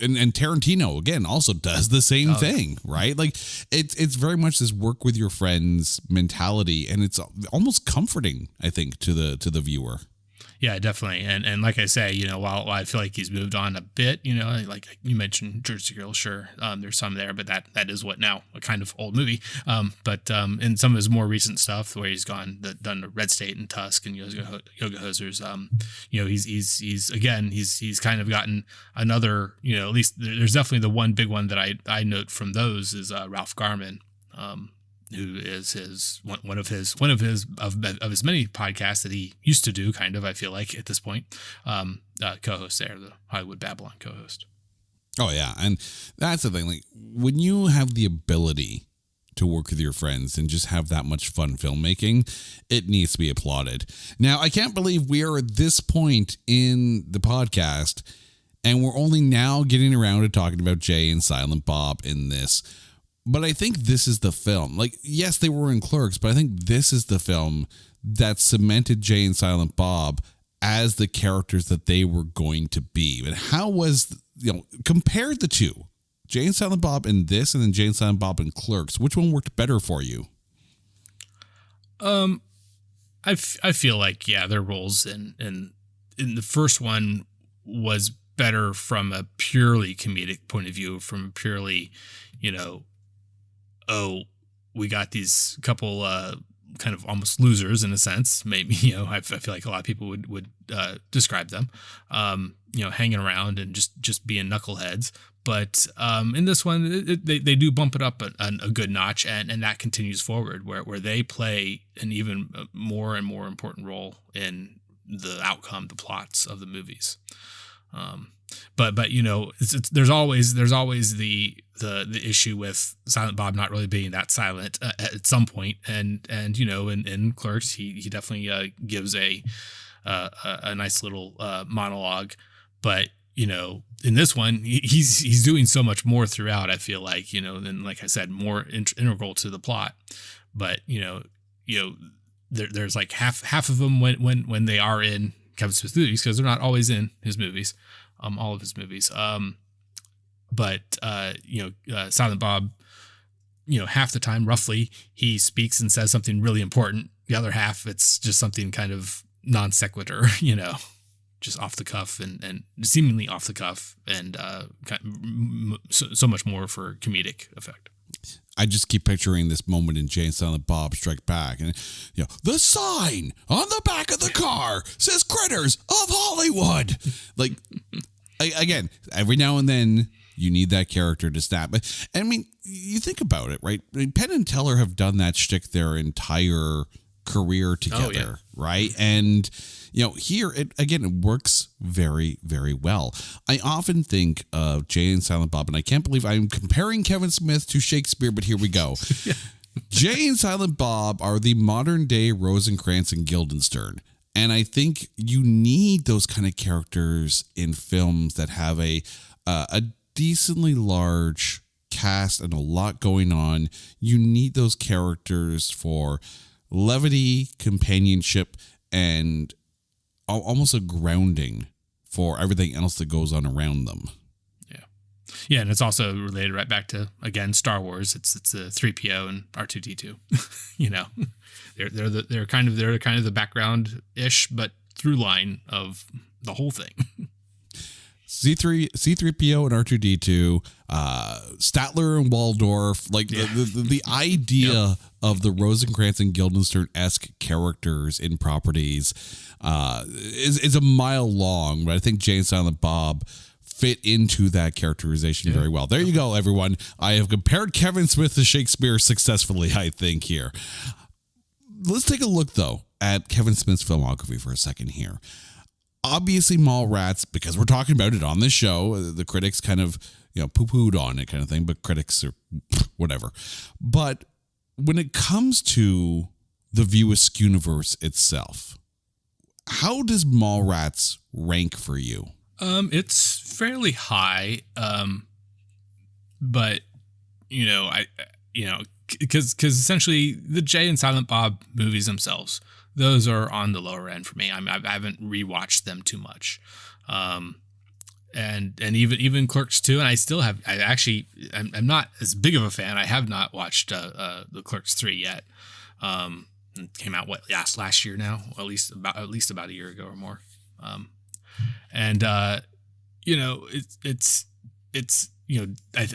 and Tarantino again also does the same thing, right? Like it's very much this work with your friends mentality, and it's almost comforting, I think, to the viewer. Yeah, definitely. And like I say, while I feel like he's moved on a bit, like you mentioned Jersey Girl, sure, there's some there, but that is what now a kind of old movie. But in some of his more recent stuff, where he's done the Red State and Tusk and Yoga Hosers, he's kind of gotten another, at least there's definitely the one big one that I note from those is Ralph Garman. Who is one of his many podcasts that he used to do, kind of, I feel like at this point, co-host there, the Hollywood Babylon co-host. Oh yeah, and that's the thing. Like when you have the ability to work with your friends and just have that much fun filmmaking, it needs to be applauded. Now, I can't believe we are at this point in the podcast, and we're only now getting around to talking about Jay and Silent Bob in this. But I think this is the film. Like, yes, they were in Clerks, but I think this is the film that cemented Jay and Silent Bob as the characters that they were going to be. But how was, compared the two, Jay and Silent Bob in this and then Jay and Silent Bob in Clerks, which one worked better for you? I feel like, their roles in the first one was better from a purely comedic point of view, from purely, we got these couple kind of almost losers in a sense. Maybe, I feel like a lot of people would describe them, hanging around and just being knuckleheads. But in this one, they do bump it up a good notch, and that continues forward, where they play an even more and more important role in the outcome, the plots of the movies. But there's always the issue with Silent Bob not really being that silent at some point, and in Clerks he definitely gives a nice little monologue, but in this one he's doing so much more throughout. I feel like than, like I said, more integral to the plot. But there's like half of them when they are in Kevin Smith's movies, because they're not always in his movies. All of his movies. But Silent Bob, half the time, roughly, he speaks and says something really important. The other half, it's just something kind of non sequitur, just off the cuff and seemingly off the cuff, and so much more for comedic effect. I just keep picturing this moment in Jay and Silent Bob Strike Back, and the sign on the back of the car says "Critters of Hollywood." Like, again, every now and then you need that character to snap. But I mean, you think about it, right? I mean, Penn and Teller have done that shtick their entire career together, right? And here it works very, very well. I often think of Jay and Silent Bob, and I can't believe I'm comparing Kevin Smith to Shakespeare, but here we go. Jay and Silent Bob are the modern day Rosencrantz and Guildenstern. And I think you need those kind of characters in films that have a decently large cast and a lot going on. You need those characters for levity, companionship, and almost a grounding for everything else that goes on around them. Yeah, and it's also related right back to, again, Star Wars. It's the 3PO and R2D2. You know, they're kind of the background ish, but through line of the whole thing. C3PO and R2D2, Statler and Waldorf, like the idea of the Rosencrantz and Guildenstern-esque characters in properties is a mile long, but I think Jay and Silent Bob fit into that characterization very well. There you go, everyone. I have compared Kevin Smith to Shakespeare successfully, I think, here. Let's take a look, though, at Kevin Smith's filmography for a second here. Obviously, Mallrats, because we're talking about it on this show, the critics kind of, poo-pooed on it kind of thing, but critics are whatever. But when it comes to the View Askew-niverse itself, how does Mallrats rank for you? It's fairly high, but because essentially the Jay and Silent Bob movies themselves, those are on the lower end for me. I haven't rewatched them too much, and even Clerks 2, and I still have. I'm not as big of a fan. I have not watched the Clerks 3 yet. It came out last year now, at least about a year ago or more. I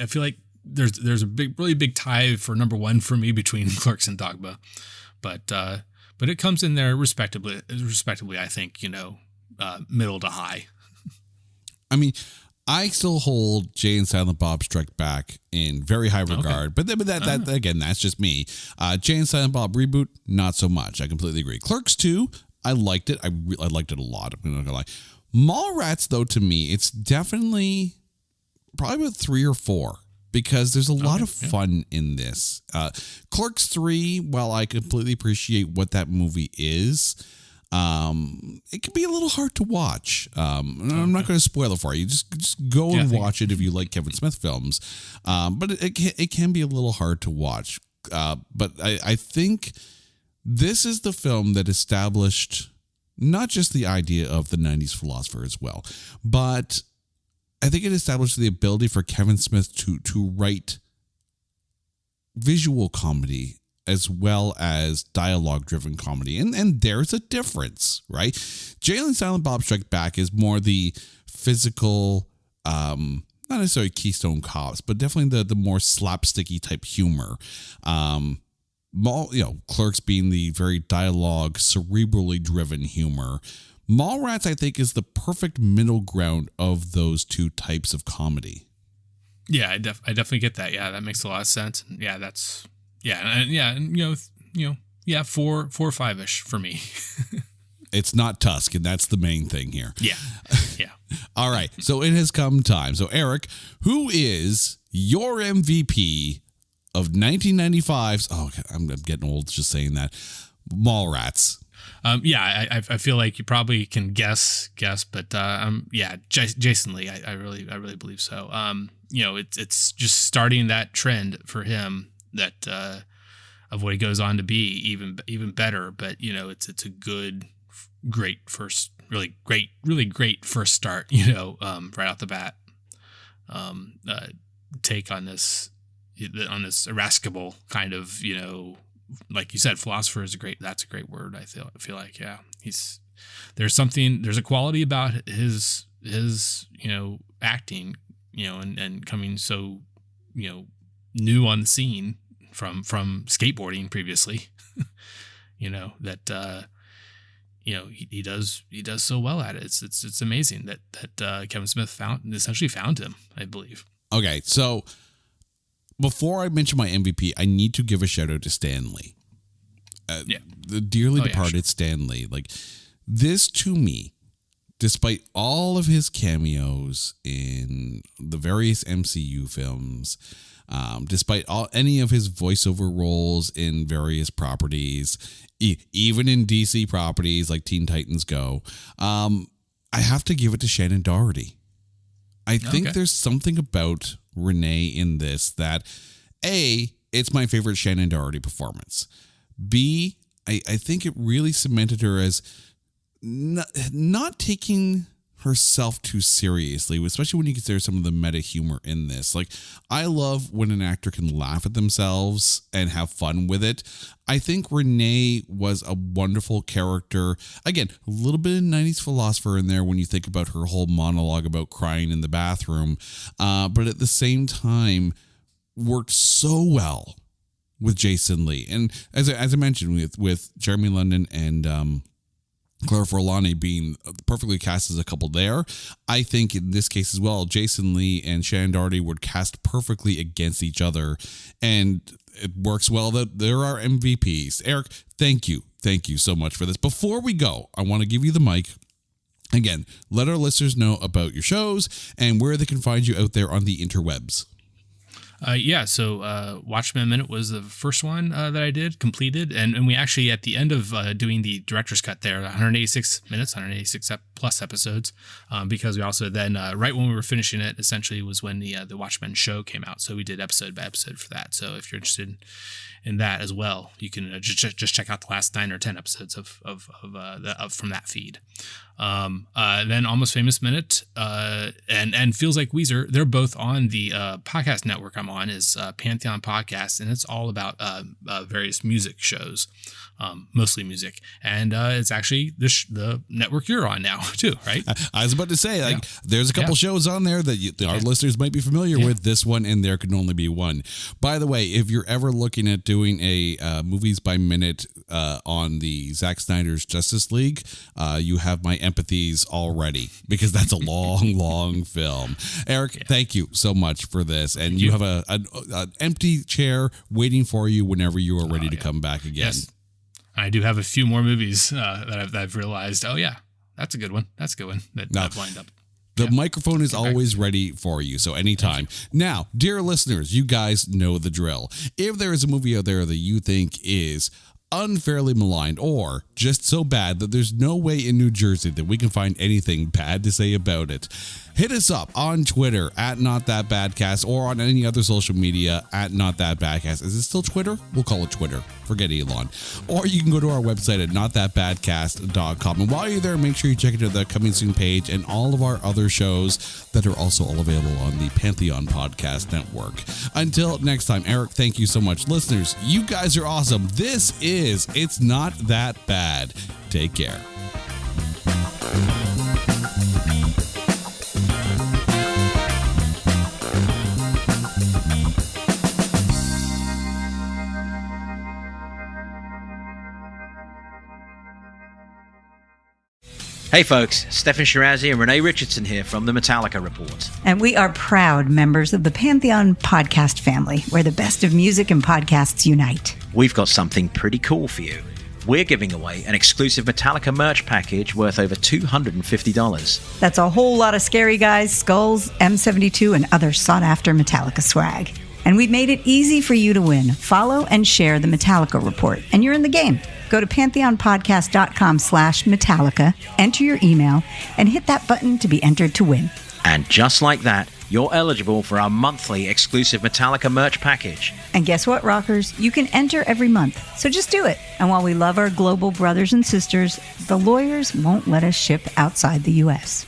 feel like there's a really big tie for number one for me between Clerks and Dogma, but it comes in there respectably. I think middle to high. I mean, I still hold Jay and Silent Bob Strike Back in very high regard, but that again, that's just me. Jay and Silent Bob reboot, not so much. I completely agree. Clerks 2, I liked it. I liked it a lot. I'm not gonna lie. Mallrats, though, to me, it's definitely probably about 3 or 4 because there's a lot of fun in this. Clerks 3, while I completely appreciate what that movie is, it can be a little hard to watch. I'm not going to spoil it for you. Just go and watch it if you like Kevin Smith films. But it can be a little hard to watch. But I think this is the film that established not just the idea of the 90s philosopher as well, but I think it established the ability for Kevin Smith to write visual comedy as well as dialogue-driven comedy. And there's a difference, right? Jay and Silent Bob Strike Back is more the physical, not necessarily Keystone Cops, but definitely the more slapsticky type humor. Clerks being the very dialogue, cerebrally driven humor. Mallrats, I think, is the perfect middle ground of those two types of comedy. Yeah, I definitely get that. Yeah, that makes a lot of sense. Yeah, that's 4 or 5-ish for me. It's not Tusk, and that's the main thing here. Yeah. All right, so it has come time. So Eric, who is your MVP of 1995's? Oh, I'm getting old just saying that. Mallrats. I feel like you probably can guess, but Jason Lee. I really believe so. It's just starting that trend for him that of what he goes on to be even better. But it's a great first, really great first start. Right off the bat, take on this irascible kind of like you said, philosopher is that's a great word. I feel like, there's a quality about his acting, and coming so, new on the scene from skateboarding previously, that, he does so well at it. It's amazing that Kevin Smith essentially found him, I believe. Okay. So, before I mention my MVP, I need to give a shout out to Stan Lee. The dearly departed Stan Lee. Like, this to me, despite all of his cameos in the various MCU films, despite any of his voiceover roles in various properties, even in DC properties like Teen Titans Go, I have to give it to Shannon Doherty. I think there's something about Renee in this that, A, it's my favorite Shannon Doherty performance. B, I think it really cemented her as not taking herself too seriously, especially when you consider some of the meta humor in this. Like, I love when an actor can laugh at themselves and have fun with it. I think Renee was a wonderful character. Again, a little bit of 90s philosopher in there when you think about her whole monologue about crying in the bathroom. But at the same time, worked so well with Jason Lee. And as I mentioned, with Jeremy London and Claire Forlani being perfectly cast as a couple there, I think in this case as well, Jason Lee and Shannon Doherty were cast perfectly against each other, and it works well that there are MVPs. Eric, thank you so much for this. Before we go, I want to give you the mic. Again, let our listeners know about your shows and where they can find you out there on the interwebs. So Watchmen Minute was the first one that I did, completed. And we actually, at the end of doing the director's cut there, 186 minutes, 186 plus episodes, because we also then, right when we were finishing it, essentially was when the Watchmen show came out. So we did episode by episode for that. So if you're interested in that as well, you can just check out the last 9 or 10 episodes of from that feed. Then Almost Famous Minute, and Feels Like Weezer. They're both on the podcast network I'm on, is Pantheon Podcast, and it's all about various music shows, mostly music. And it's actually the network you're on now too, right? I was about to say, there's a couple shows on there that our listeners might be familiar with. This one and there can only be one. By the way, if you're ever looking at doing a movies by minute on the Zack Snyder's Justice League, you have my empathies already, because that's a long film. Eric, thank you so much for this, and you have an empty chair waiting for you whenever you are ready to come back again. Yes. I do have a few more movies that I've realized. Oh yeah, that's a good one. That's a good one that I've lined up. The microphone is always ready for you, so anytime. Now, dear listeners, you guys know the drill. If there is a movie out there that you think is unfairly maligned or just so bad that there's no way in New Jersey that we can find anything bad to say about it, hit us up on Twitter at NotThatBadcast or on any other social media at NotThatBadcast. Is it still Twitter? We'll call it Twitter. Forget Elon. Or you can go to our website at NotThatBadcast.com. And while you're there, make sure you check into the Coming Soon page and all of our other shows that are also all available on the Pantheon Podcast Network. Until next time, Eric, thank you so much. Listeners, you guys are awesome. This is It's Not That Bad. Take care. Hey folks, Stefan Shirazi and Renee Richardson here from the Metallica Report. And we are proud members of the Pantheon podcast family, where the best of music and podcasts unite. We've got something pretty cool for you. We're giving away an exclusive Metallica merch package worth over $250. That's a whole lot of Scary Guys, Skulls, M72, and other sought-after Metallica swag. And we've made it easy for you to win. Follow and share the Metallica Report, and you're in the game. Go to pantheonpodcast.com/Metallica, enter your email, and hit that button to be entered to win. And just like that, you're eligible for our monthly exclusive Metallica merch package. And guess what, rockers? You can enter every month, so just do it. And while we love our global brothers and sisters, the lawyers won't let us ship outside the U.S.